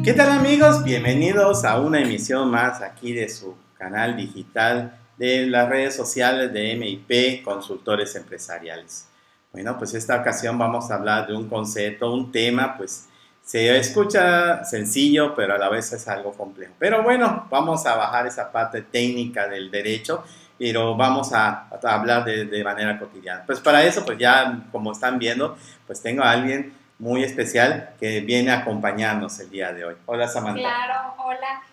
¿Qué tal amigos? Bienvenidos a una emisión más aquí de su canal digital de las redes sociales de MIP Consultores Empresariales. Bueno, pues esta ocasión vamos a hablar de un concepto, un tema, pues se escucha sencillo, pero a la vez es algo complejo. Pero bueno, vamos a bajar esa parte técnica del derecho, pero vamos a hablar de manera cotidiana. Pues para eso, pues ya como están viendo, pues tengo a alguien muy especial que viene a acompañarnos el día de hoy. Hola Samantha. Claro, hola,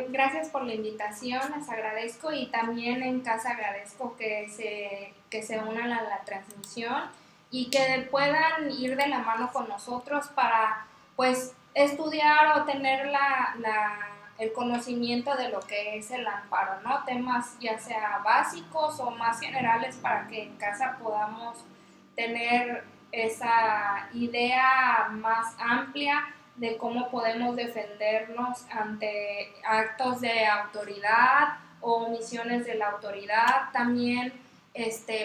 gracias por la invitación, les agradezco y también en casa agradezco que se unan a la transmisión y que puedan ir de la mano con nosotros para pues estudiar o tener el conocimiento de lo que es el amparo, ¿no? Temas ya sea básicos o más generales para que en casa podamos tener esa idea más amplia de cómo podemos defendernos ante actos de autoridad o omisiones de la autoridad. También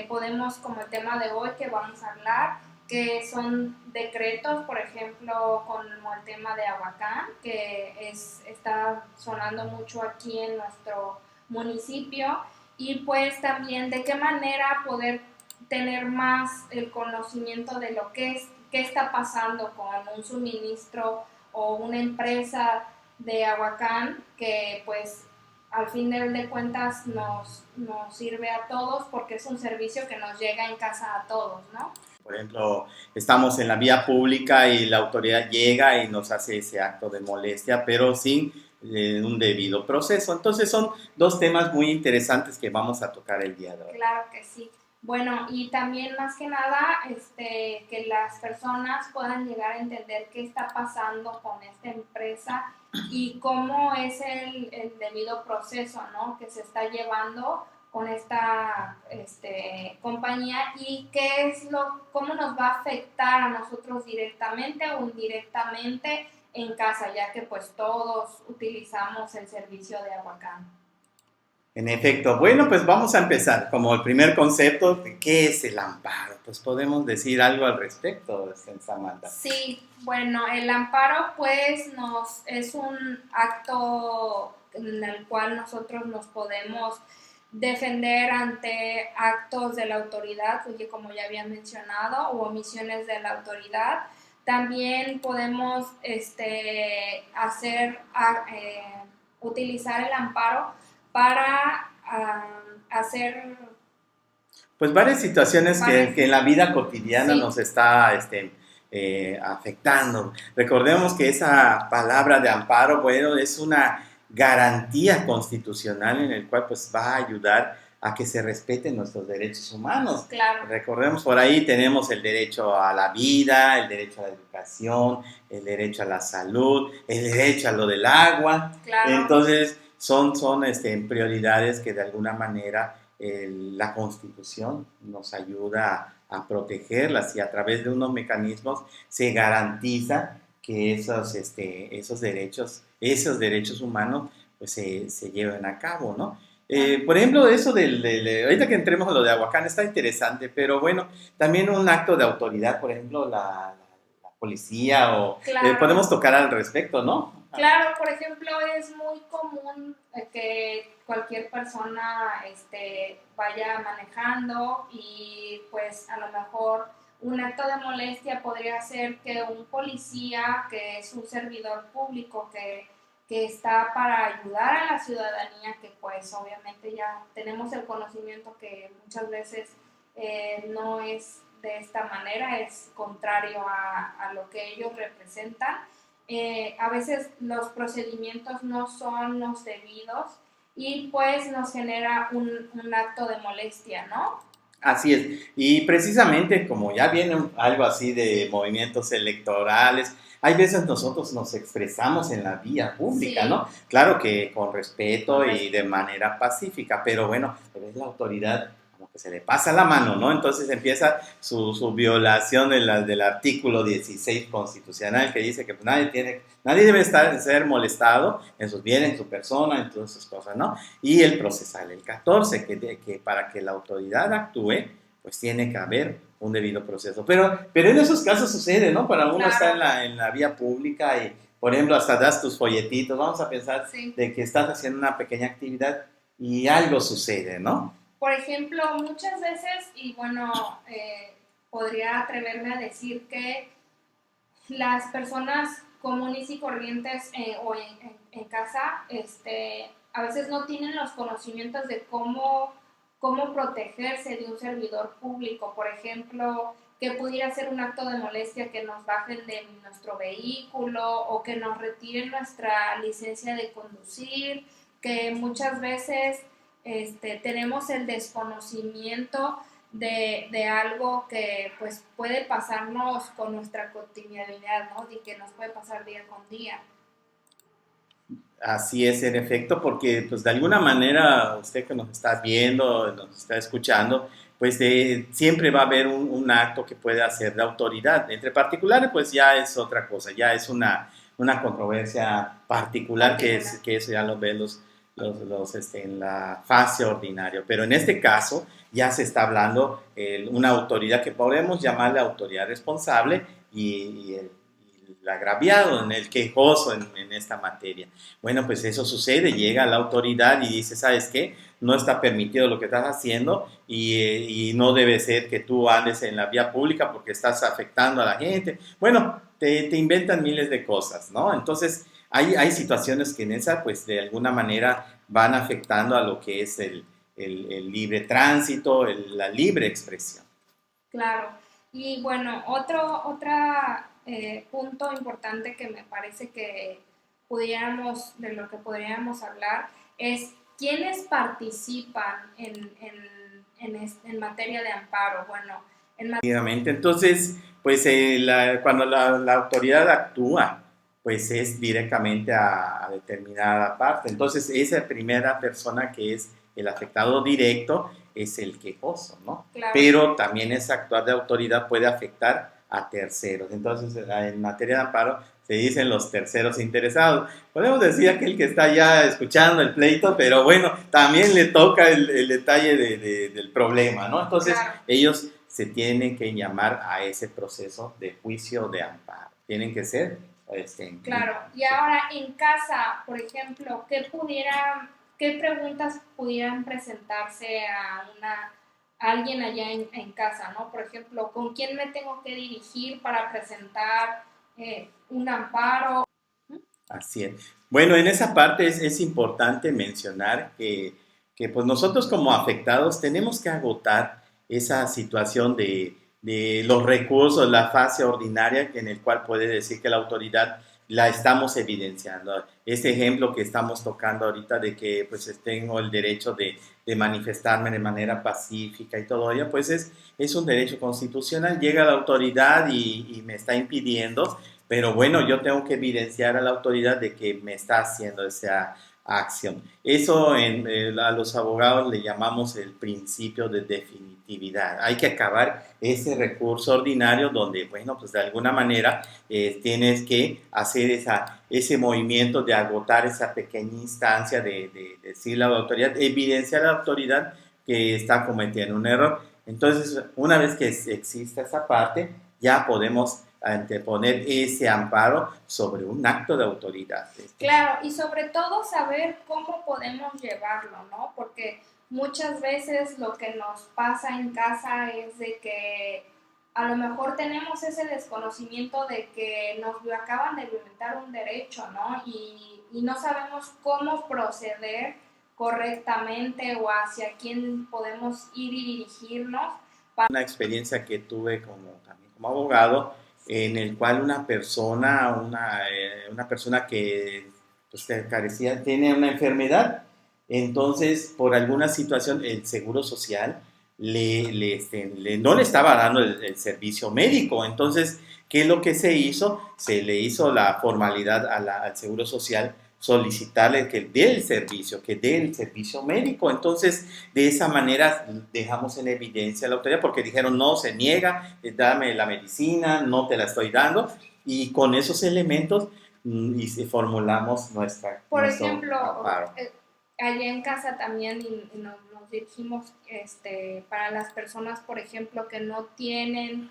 podemos, como el tema de hoy que vamos a hablar, que son decretos, por ejemplo, como el tema de Aguacán, que está sonando mucho aquí en nuestro municipio, y pues también de qué manera poder tener más el conocimiento de lo que es, qué está pasando con un suministro o una empresa de Aguacán que pues al fin de cuentas nos sirve a todos porque es un servicio que nos llega en casa a todos, ¿no? Por ejemplo, estamos en la vía pública y la autoridad llega y nos hace ese acto de molestia, pero sin un debido proceso. Entonces son dos temas muy interesantes que vamos a tocar el día de hoy. Claro que sí. Bueno, y también más que nada, que las personas puedan llegar a entender qué está pasando con esta empresa y cómo es el debido proceso, ¿no?, que se está llevando con esta compañía y cómo nos va a afectar a nosotros directamente o indirectamente en casa, ya que pues todos utilizamos el servicio de Aguacán. En efecto, bueno, pues vamos a empezar. Como el primer concepto, ¿qué es el amparo? Pues podemos decir algo al respecto, Samantha. Sí, bueno, el amparo pues es un acto en el cual nosotros nos podemos defender ante actos de la autoridad, porque como ya había mencionado, o omisiones de la autoridad. También podemos utilizar el amparo para hacer pues varias situaciones que en la vida cotidiana sí. nos está afectando. Recordemos que esa palabra de amparo, bueno, es una garantía constitucional en el cual pues va a ayudar a que se respeten nuestros derechos humanos. Claro. Recordemos, por ahí tenemos el derecho a la vida, el derecho a la educación, el derecho a la salud, el derecho a lo del agua. Claro. Entonces, son prioridades que de alguna manera la Constitución nos ayuda a protegerlas y a través de unos mecanismos se garantiza que esos derechos humanos pues se lleven a cabo, ¿no? Por ejemplo, eso ahorita que entremos a lo de Aguacán está interesante, pero bueno, también un acto de autoridad, por ejemplo, la policía o claro. Podemos tocar al respecto, ¿no? Claro, por ejemplo, es muy común que cualquier persona vaya manejando y pues a lo mejor un acto de molestia podría ser que un policía, que es un servidor público que está para ayudar a la ciudadanía, que pues obviamente ya tenemos el conocimiento que muchas veces no es de esta manera, es contrario a lo que ellos representan. A veces los procedimientos no son los debidos y pues nos genera un acto de molestia, ¿no? Así es, y precisamente como ya viene algo así de movimientos electorales, hay veces nosotros nos expresamos en la vía pública, sí, ¿no? Claro que con respeto y de manera pacífica, pero bueno, es la autoridad como que se le pasa la mano, ¿no? Entonces empieza su violación del artículo 16 constitucional que dice que pues, nadie debe ser molestado en sus bienes, en su persona, en todas sus cosas, ¿no? Y el procesal, el 14, que para que la autoridad actúe, pues tiene que haber un debido proceso. Pero en esos casos sucede, ¿no? Para uno claro, está en la vía pública y Por ejemplo, hasta das tus folletitos, vamos a pensar Sí. de que estás haciendo una pequeña actividad y algo sucede, ¿no? Por ejemplo, muchas veces, y bueno, podría atreverme a decir que las personas comunes y corrientes o en casa, a veces no tienen los conocimientos de cómo protegerse de un servidor público. Por ejemplo, que pudiera ser un acto de molestia que nos bajen de nuestro vehículo o que nos retiren nuestra licencia de conducir, que muchas veces tenemos el desconocimiento de algo que pues puede pasarnos con nuestra cotidianidad, ¿no? Y que nos puede pasar día con día. Así es, en efecto, porque pues de alguna manera usted que nos está viendo, nos está escuchando, pues siempre va a haber un acto que puede hacer de autoridad. Entre particulares, pues ya es otra cosa, ya es una controversia particular que eso ya lo ven en la fase ordinaria. Pero en este caso ya se está hablando una autoridad que podemos llamarle autoridad responsable y el agraviado, en el quejoso en esta materia. Bueno, pues eso sucede, llega la autoridad y dice, ¿sabes qué? No está permitido lo que estás haciendo y no debe ser que tú andes en la vía pública porque estás afectando a la gente. Bueno, te inventan miles de cosas, ¿no? Entonces, hay situaciones que en esa, pues de alguna manera van afectando a lo que es el libre tránsito, la libre expresión. Claro. Y bueno, otro punto importante que me parece que de lo que podríamos hablar es quiénes participan en materia de amparo. Bueno, Efectivamente. Entonces, pues cuando la autoridad actúa, pues es directamente a determinada parte. Entonces, esa primera persona que es el afectado directo es el quejoso, ¿no? claro. Pero también ese actuar de autoridad puede afectar a terceros. Entonces, en materia de amparo se dicen los terceros interesados. Podemos decir aquel que está ya escuchando el pleito, pero bueno, también le toca el detalle del problema, ¿no? Entonces, Claro. ellos se tienen que llamar a ese proceso de juicio de amparo. Tienen que ser. Claro. Y ahora en casa, por ejemplo, ¿qué preguntas pudieran presentarse a alguien allá en casa, ¿no? Por ejemplo, ¿con quién me tengo que dirigir para presentar un amparo? Así es. Bueno, en esa parte es importante mencionar que pues nosotros como afectados tenemos que agotar esa situación de los recursos, la fase ordinaria en el cual puede decir que la autoridad la estamos evidenciando. Este ejemplo que estamos tocando ahorita de que pues tengo el derecho de manifestarme de manera pacífica y todo ello, pues es un derecho constitucional. Llega la autoridad y me está impidiendo, pero bueno, yo tengo que evidenciar a la autoridad de que me está haciendo esa acción. Eso a los abogados le llamamos el principio de definitividad. Hay que acabar ese recurso ordinario donde, bueno, pues de alguna manera tienes que hacer ese movimiento de agotar esa pequeña instancia de decirle a la autoridad, evidenciar a la autoridad que está cometiendo un error. Entonces, una vez que exista esa parte, ya podemos anteponer ese amparo sobre un acto de autoridad. Claro, y sobre todo saber cómo podemos llevarlo, ¿no? Porque muchas veces lo que nos pasa en casa es de que a lo mejor tenemos ese desconocimiento de que nos acaban de violentar un derecho, ¿no? Y no sabemos cómo proceder correctamente o hacia quién podemos ir y dirigirnos. Una experiencia que tuve también como abogado, en el cual una persona que pues, carecía, tiene una enfermedad, entonces por alguna situación el Seguro Social no le estaba dando el servicio médico, entonces, ¿qué es lo que se hizo? Se le hizo la formalidad al Seguro Social solicitarle que dé el servicio médico. Entonces, de esa manera dejamos en evidencia a la autoridad porque dijeron, no, se niega, dame la medicina, no te la estoy dando. Y con esos elementos y formulamos nuestro ejemplo, amparo. Allá en casa también y nos dirigimos para las personas, por ejemplo, que no tienen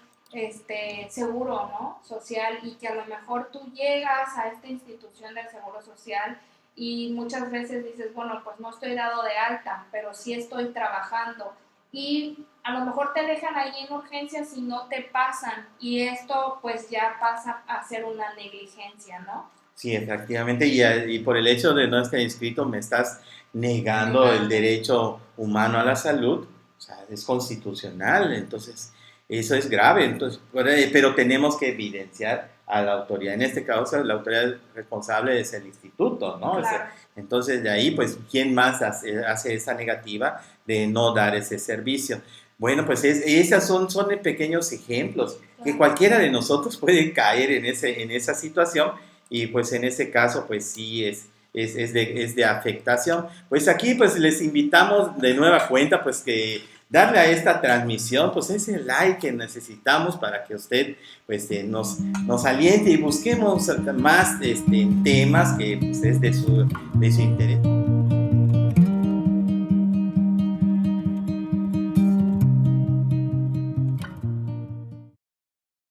seguro, ¿no? Social, y que a lo mejor tú llegas a esta institución del seguro social y muchas veces dices, bueno, pues no estoy dado de alta, pero sí estoy trabajando, y a lo mejor te dejan ahí en urgencias y no te pasan, y esto pues ya pasa a ser una negligencia, ¿no? Sí, efectivamente, y por el hecho de no estar inscrito me estás negando el Negando. derecho humano a la salud, o sea, es constitucional, entonces eso es grave, entonces, pero tenemos que evidenciar a la autoridad, en este caso la autoridad responsable es el instituto, ¿no? O sea, Claro, entonces de ahí, pues, ¿quién más hace esa negativa de no dar ese servicio? Bueno, pues esas son pequeños ejemplos que claro. cualquiera de nosotros puede caer en esa situación y pues en ese caso pues sí es de afectación. Pues aquí pues les invitamos de nueva cuenta pues que darle a esta transmisión pues ese like que necesitamos para que usted pues nos aliente y busquemos más temas que pues es de su interés.